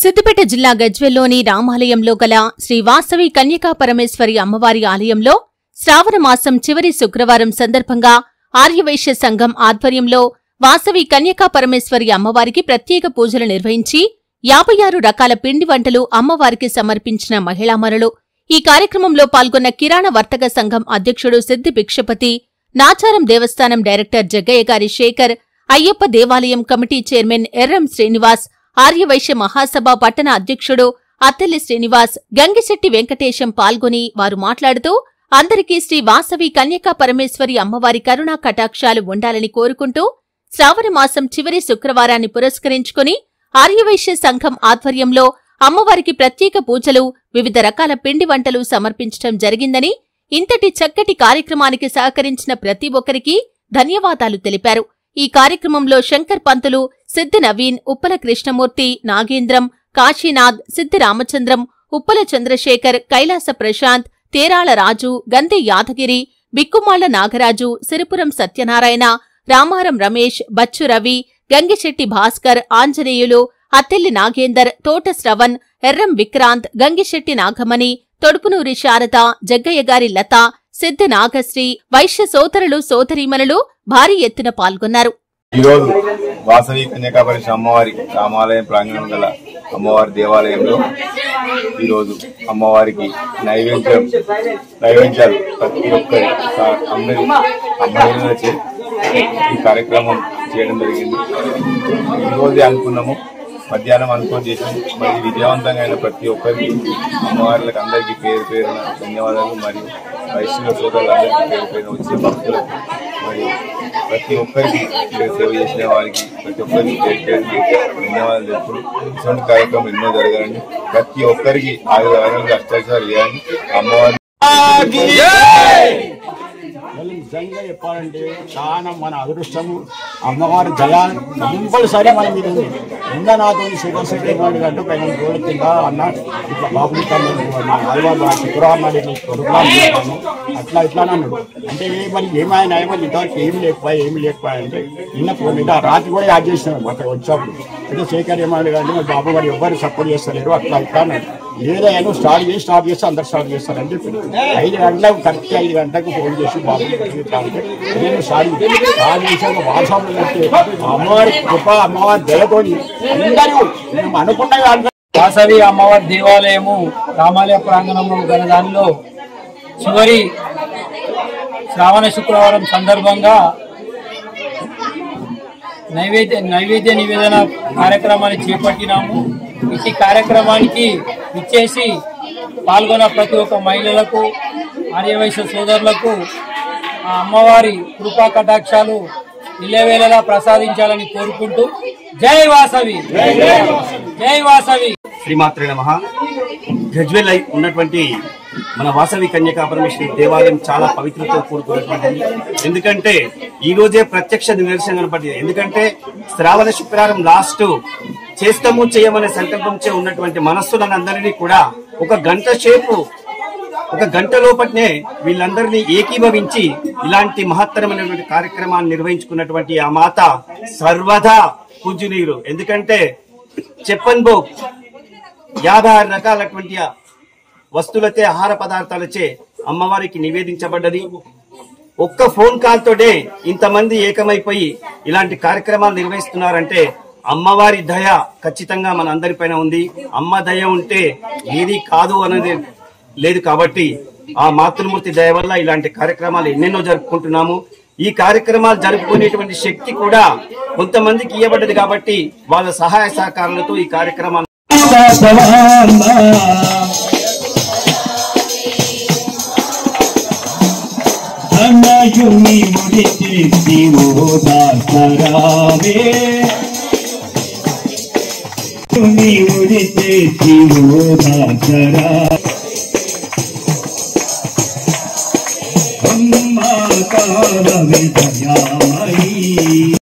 సిద్దిపేట జిల్లా గజ్వేల్లోని రామాలయంలో గల శ్రీ వాసవి కన్యకా పరమేశ్వరి అమ్మవారి ఆలయంలో శ్రావణ మాసం చివరి శుక్రవారం సందర్భంగా ఆర్యవైశ్య సంఘం ఆధ్వర్యంలో వాసవి కన్యకా పరమేశ్వరి అమ్మవారికి ప్రత్యేక పూజలు నిర్వహించి 56 రకాల పిండి వంటలు అమ్మవారికి సమర్పించిన మహిళామణులు. ఈ కార్యక్రమంలో పాల్గొన్న కిరాణా వర్తక సంఘం అధ్యక్షుడు సిద్ది భిక్షపతి, నాచారం దేవస్థానం డైరెక్టర్ జగ్గయ్యగారి శేఖర్, అయ్యప్ప దేవాలయం కమిటీ చైర్మన్ ఎర్రం శ్రీనివాస్, ఆర్యవైశ్య మహాసభ పట్టణ అధ్యక్షుడు అత్తెల్లి శ్రీనివాస్, గంగిశెట్టి వెంకటేశం పాల్గొని వారు మాట్లాడుతూ అందరికీ శ్రీ వాసవి కన్యకా పరమేశ్వరి అమ్మవారి కరుణా కటాక్షాలు ఉండాలని కోరుకుంటూ శ్రావణ మాసం చివరి శుక్రవారాన్ని పురస్కరించుకుని ఆర్యవైశ్య సంఘం ఆధ్వర్యంలో అమ్మవారికి ప్రత్యేక పూజలు, వివిధ రకాల పిండి వంటలు సమర్పించడం జరిగిందని, ఇంతటి చక్కటి కార్యక్రమానికి సహకరించిన ప్రతి ఒక్కరికి ధన్యవాదాలు తెలిపారు. ఈ కార్యక్రమంలో శంకర్ పంతులు, సిద్ది నవీన్, ఉప్పల కృష్ణమూర్తి, నాగేంద్రం, కాశీనాథ్, సిద్ది రామచంద్రం, ఉప్పల చంద్రశేఖర్, కైలాస ప్రశాంత్, తేరాళ రాజు, గంధి యాదగిరి, బిక్కుమాళ్ల నాగరాజు, సిరిపురం సత్యనారాయణ, రామారం రమేష్, బచ్చు రవి, గంగిశెట్టి భాస్కర్, ఆంజనేయులు, అత్తెల్లి నాగేందర్, తోట శ్రవణ్, ఎర్రం విక్రాంత్, గంగిశెట్టి నాగమణి, తొడుపునూరి శారద, జగ్గయ్యగారి లత, సిద్ధ నాగశ్రీ, వైశ్య సోదరులు సోదరీమణులు భారీ ఎత్తున పాల్గొన్నారు. ఈరోజు వాసవి కన్యకాపరమేశ్వరి అమ్మవారి రామాలయం ప్రాంగణం గల అమ్మవారి దేవాలయంలో ఈరోజు అమ్మవారికి నైవేద్యాలు ప్రతి ఒక్కరి అందరి అమ్మాయిలచే ఈ కార్యక్రమం చేయడం జరిగింది. ఈరోజే అనుకున్నాము, మధ్యాహ్నం అనుకోని చేసాము. మరి విజయవంతంగా అయిన ప్రతి ఒక్కరికి అమ్మవార్లకు అందరికీ పేరు పేరున ధన్యవాదాలు. మరియు వైష్ణవ సోదరులందరికీ పేరు పేరున వచ్చిన భక్తులకు మరియు ప్రతి ఒక్కరికి సేవ చేసిన వారికి ప్రతి ఒక్కరికి పేరు పేరుకి ధన్యవాదాలు తెలుపుతూ ఇటువంటి కార్యక్రమం ఎన్నో జరగాలని, ప్రతి ఒక్కరికి ఆరోగ్య అష్టాచారాలు చేయాలని అమ్మవారి నిజంగా చెప్పాలంటే చాలా మన అదృష్టము. అమ్మవారి దయా కంపల్సరీ మన మీద ఉంది. నాతో శుభ్రశక్తి అంటూ పైన రోజుల కింద అన్న ఇట్లా బాబు శుక్రవారం చేస్తాను అట్లా ఇట్లా అన్నాడు. అంటే మరి ఏమైనా ఇంతవరకు ఏమి లేకపోయా అంటే నిన్న ఫోన్ మీద రాత్రి కూడా యాడ్ చేసినాడు అక్కడ వచ్చాప్పుడు. అయితే శేఖర్ ఏమన్నాడు కానీ మరి బాబు గారు ఎవరు సపోర్ట్ చేస్తలేరు అట్లా ఇట్లా అన్నాడు. ఏదైనా స్టార్ట్ చేస్తే అందరు స్టార్ట్ చేస్తారని చెప్పి 5 గంటలకు కరెక్ట్ 5 గంటలకు ఫోన్ చేసి బాబు నేను స్టార్ట్ చేశాక వాట్సాప్ అమ్మవారి కృప అమ్మవారి దయతోని అందరూ మేము అనుకున్న వాసవి అమ్మవారి దేవాలయము రామాలయ ప్రాంగణంలో గల దానిలో చివరి శ్రావణ శుక్రవారం సందర్భంగా నైవేద్య నివేదన కార్యక్రమాన్ని చేపట్టినాము. ఈ కార్యక్రమానికి ఇచ్చేసి పాల్గొన్న ప్రతి ఒక్క మహిళలకు, ఆర్యవైశ్య సోదరులకు ఆ అమ్మవారి కృపా కటాక్షాలు ఇళ్ళవేళలా ప్రసాదించాలని కోరుకుంటూ జై వాసవి, జై వాసవి. శ్రీమాత్రే నమః. గజ్వేల్ ఉన్నటువంటి మన వాసవి కన్యకా పరమేశ్వరి దేవాలయం చాలా పవిత్రతో కూడుకున్నటువంటిది. ఎందుకంటే ఈ రోజే ప్రత్యక్ష నిదర్శనం కనపడింది. ఎందుకంటే శ్రావణ శుక్రవారం లాస్ట్ చేస్తాము చేయమనే సంకల్పంచే ఉన్నటువంటి మనస్సులందరినీ కూడా ఒక గంట లోపట్నే వీళ్ళందరినీ ఏకీభవించి ఇలాంటి మహత్తరమైనటువంటి కార్యక్రమాన్ని నిర్వహించుకున్నటువంటి ఆ మాత సర్వదా పూజనీయులు. ఎందుకంటే చెప్పన్ భోగ్ 56 రకాలటువంటి వస్తువులతో ఆహార పదార్థాలచే అమ్మవారికి నివేదించబడ్డది. ఒక్క ఫోన్ కాల్ తోటే ఇంతమంది ఏకమైపోయి ఇలాంటి కార్యక్రమాలు నిర్వహిస్తున్నారంటే అమ్మవారి దయ ఖచ్చితంగా మన అందరిపైన ఉంది. అమ్మ దయ ఉంటే ఏది కాదు అనేది లేదు. కాబట్టి ఆ మాతృమూర్తి దయ వల్ల ఇలాంటి కార్యక్రమాలు ఎన్నెన్నో జరుపుకుంటున్నాము. ఈ కార్యక్రమాలు జరుపుకునేటువంటి శక్తి కూడా కొంతమందికి ఇవ్వబడ్డది. కాబట్టి వాళ్ళ సహాయ సహకారాలతో ఈ కార్యక్రమాలు అమ్మ కాలమే దయామయ